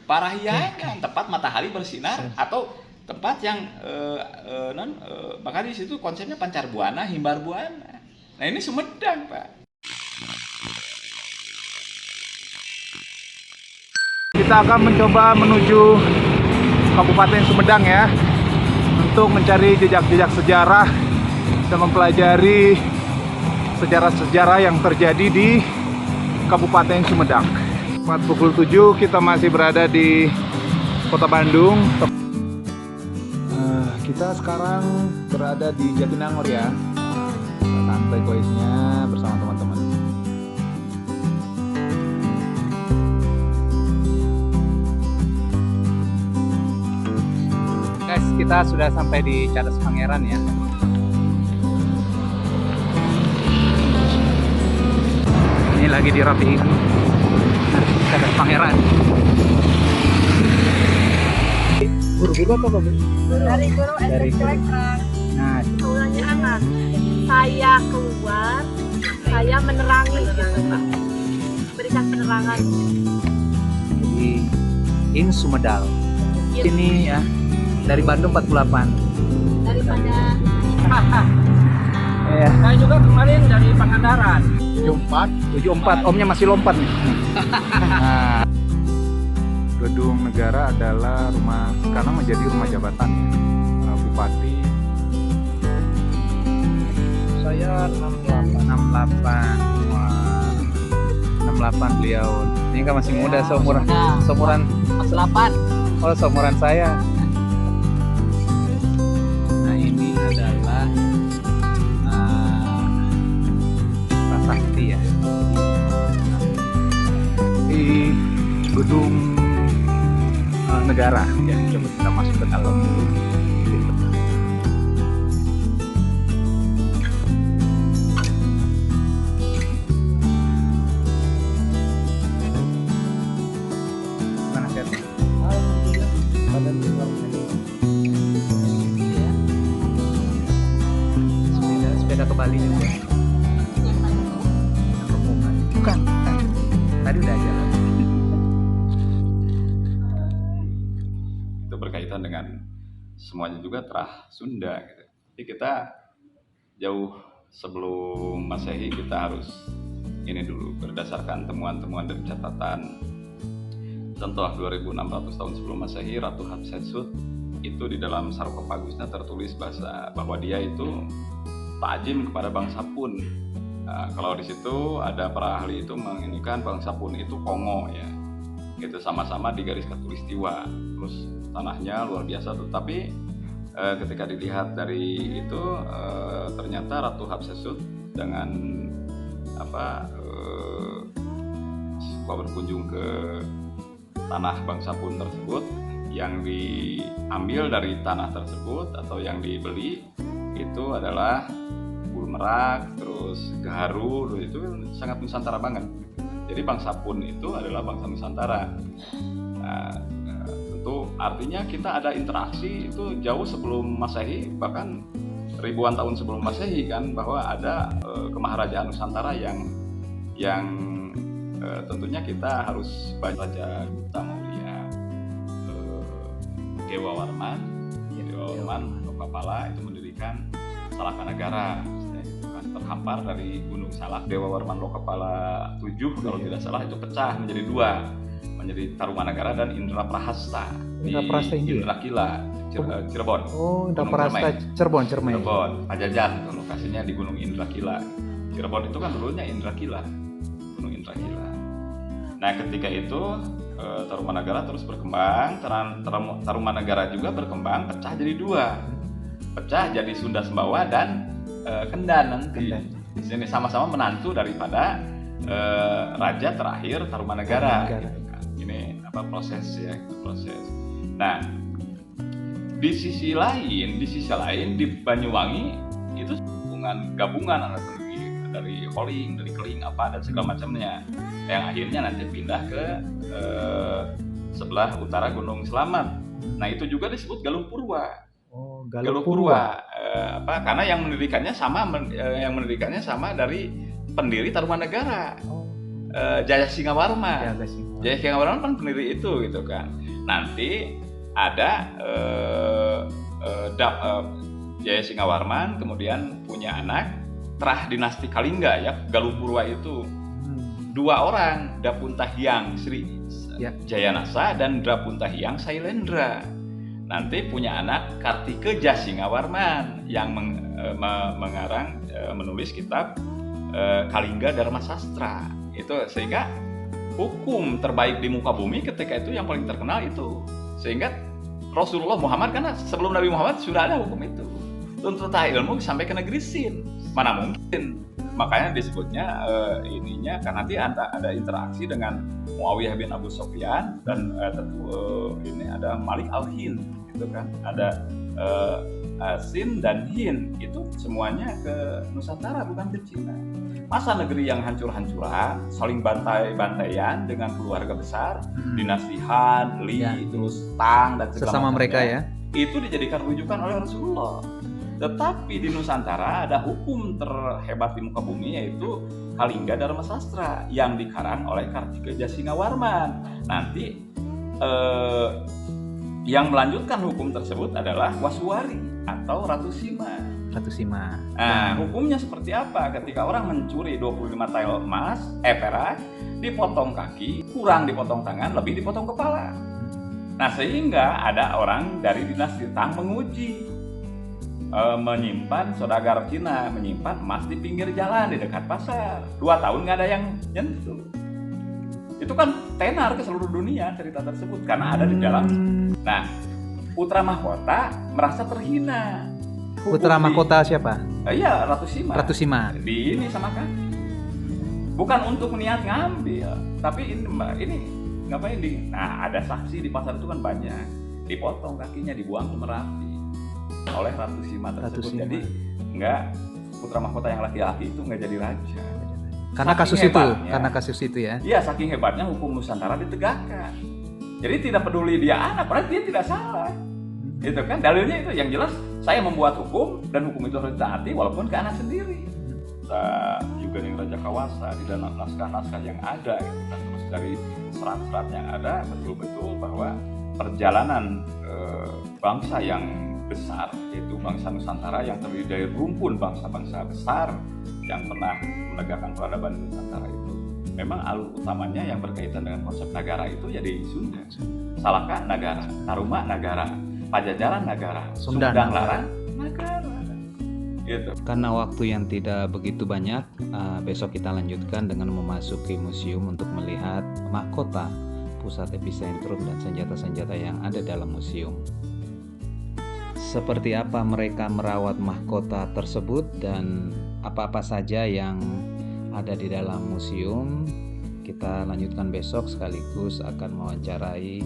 Parahyangan, tempat matahari bersinar atau tempat yang maka di situ konsepnya pancar buana, himbar buana. Nah ini Sumedang, Pak. Kita akan mencoba menuju Kabupaten Sumedang ya, untuk mencari jejak-jejak sejarah dan mempelajari sejarah-sejarah yang terjadi di Kabupaten Sumedang. Pukul 7 kita masih berada di Kota Bandung. Kita sekarang berada di Jatinangor ya. Santai koisnya bersama teman-teman. Guys, kita sudah sampai di Cadas Pangeran ya. Ini lagi dirapiin Cadas Pangeran. Guru-guru apa Bu? Dari guru SMP Celekrak. Nah, Aulanya anak. Saya keluar, saya menerangi gitu Pak. Berikan penerangan. jadi in Sumedang. Iya. Ini ya dari Bandung 48. Daripada Iya. Saya juga kemarin dari Pangandaran. 74. Omnya masih lompat nih. Nah, Gedung Negara adalah rumah, sekarang menjadi rumah jabatan ya. Bupati. Saya 68. 68. Wah. 68 beliau. Ini kan masih muda, seumuran 48. oh seumuran saya. Nah, ini adalah prasasti ya. Di gedung negara ya, coba kita masuk ke dalam dulu. Mana lihatnya? Sepeda ke Bali juga. Bukan. Tadi udah jalan. Itu berkaitan dengan semuanya juga terah Sunda gitu. Jadi kita jauh sebelum Masehi kita harus ini dulu berdasarkan temuan-temuan dan catatan. Contoh 2600 tahun sebelum Masehi, Ratu Hatshepsut itu di dalam sarkofagusnya tertulis bahwa dia itu ta'zim kepada bangsa Pun. Nah, kalau di situ ada para ahli itu menginikan bangsa Pun itu Kongo ya. Itu sama-sama di garis khatulistiwa. Terus tanahnya luar biasa tuh. Tapi ketika dilihat dari itu ternyata Ratu Hatshepsut dengan berkunjung ke tanah bangsa Pun tersebut, yang diambil dari tanah tersebut atau yang dibeli itu adalah bulu merak, terus gaharu, itu sangat Nusantara banget. Jadi bangsa Pun itu adalah bangsa Nusantara. Nah, tentu artinya kita ada interaksi itu jauh sebelum Masehi, bahkan ribuan tahun sebelum Masehi kan, bahwa ada kemaharajaan Nusantara yang tentunya kita harus baca Raja Gupta Maurya, Dewa Warman Lokapala itu mendirikan Salaka Negara, itu kan terhampar dari Gunung Salak. Dewa Warman Lokapala 7 kalau tidak salah itu pecah menjadi dua, menjadi Tarumanagara dan Indraprahasta di Indrakila, Cirebon. Oh, Indraprahasta Cirebon. Pajajar lokasinya di Gunung Indrakila. Cirebon itu kan dulunya Indrakila, Gunung Indrakila. Nah, ketika itu Tarumanagara terus berkembang, Tarumanagara juga berkembang, pecah jadi dua, pecah jadi Sunda Sembawa dan Kendan nanti. Di sini sama-sama menantu daripada raja terakhir Tarumanagara. Gitu kan. Ini proses ya, proses. Nah, di sisi lain di Banyuwangi itu gabungan dari Holing, dari Keling dan segala macamnya, yang akhirnya nanti pindah ke sebelah utara Gunung Selamat. Nah, itu juga disebut Galung Purwa. Oh, Galung Purwa. Karena yang mendirikannya sama dari pendiri Tarumanagara. Jaya Singawarman. Jaga sih. Jaya Singawarman kan pendiri itu gitu kan. Nanti ada Jaya Singawarman kemudian punya anak terah dinasti Kalingga ya, Galupurwa itu. Dua orang, Dapuntahyang Sri Ya. Jayanasa dan Dapuntahyang Sailendra. Nanti punya anak Kartike Jasingawarman yang mengarang menulis kitab Kalingga Dharma Sastra. Itu sehingga hukum terbaik di muka bumi ketika itu yang paling terkenal itu. Sehingga Rasulullah Muhammad, karena sebelum Nabi Muhammad sudah ada hukum itu. Tuntutan ilmu sampai ke negeri Sin. Mana mungkin? Makanya disebutnya ininya karena nanti ada interaksi dengan Muawiyah bin Abu Sufyan dan tentu ini ada Malik al-Hind gitu kan. Ada Sin dan Hind itu semuanya ke Nusantara bukan ke Cina. Masa negeri yang hancur-hancuran, saling bantai-bantaian dengan keluarga besar, dinasti Han, Li, Ya. terus Tang dan segala Sesama macamnya, mereka ya. itu dijadikan rujukan oleh Rasulullah. Tetapi di Nusantara ada hukum terhebat di muka bumi yaitu Kalingga Dharma Sastra yang dikarang oleh Kartike Jasingawarman. Nanti yang melanjutkan hukum tersebut adalah Wasuwari atau Ratu Sima. Ratu Sima. Nah, hukumnya seperti apa? Ketika orang mencuri 25 tael emas, perak, dipotong kaki, kurang dipotong tangan, lebih dipotong kepala. Nah, sehingga ada orang dari dinasti Tang menguji menyimpan saudagar Cina, menyimpan emas di pinggir jalan di dekat pasar. 2 tahun nggak ada yang nyentuh. Itu kan tenar ke seluruh dunia cerita tersebut karena ada di dalam. Nah, putra mahkota merasa terhina. Putra mahkota siapa? Iya, Ratu Sima. Ratu Sima. Di ini sama kaki. Bukan untuk niat ngambil, tapi ini ngapain di? Nah, ada saksi di pasar itu kan banyak. Dipotong kakinya, dibuang ke Merapi oleh Ratu Sima tersebut. Ratu Sima. Jadi enggak, putra mahkota yang laki-laki itu enggak jadi raja. Karena Saking kasus itu, hebatnya. karena kasus itu ya. Iya, saking hebatnya hukum Nusantara ditegakkan. Jadi tidak peduli dia anak, padahal dia tidak salah. Itu kan dalilnya itu yang jelas saya membuat hukum dan hukum itu harus ditaati walaupun ke anak sendiri. Kita juga dengan Raja Kawasa di dalam naskah-naskah yang ada gitu kan, terus dari serat-serat yang ada betul-betul bahwa perjalanan bangsa yang besar yaitu bangsa Nusantara yang terdiri dari rumpun bangsa-bangsa besar yang pernah menegakkan peradaban Nusantara itu memang alur utamanya yang berkaitan dengan konsep negara itu ya di Sunda. Salaka negara, Taruma negara, Pajajaran negara, Sumedang Larang negara. Gitu. Karena waktu yang tidak begitu banyak, besok kita lanjutkan dengan memasuki museum untuk melihat mahkota, pusat epicentrum dan senjata-senjata yang ada dalam museum. Seperti apa mereka merawat mahkota tersebut dan apa-apa saja yang ada di dalam museum, kita lanjutkan besok sekaligus akan mewawancarai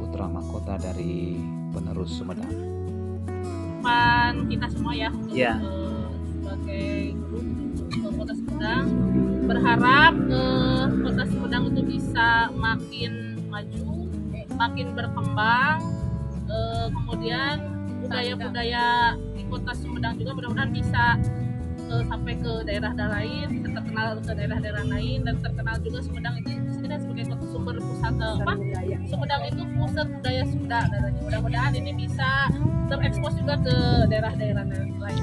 putra mahkota dari penerus Sumedang. Kita semua ya, Iya. sebagai grup Kota Sumedang berharap Kota Sumedang itu bisa makin maju, makin berkembang, kemudian budaya-budaya di Kota Sumedang juga mudah-mudahan bisa sampai ke daerah-daerah lain, bisa terkenal ke daerah-daerah lain dan terkenal juga Sumedang itu di sini kan sebagai kota sumber pusat Sumedang itu pusat budaya Sunda katanya. Mudah-mudahan ini bisa terekspos juga ke daerah-daerah lain.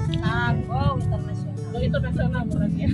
Internasional berarti ya.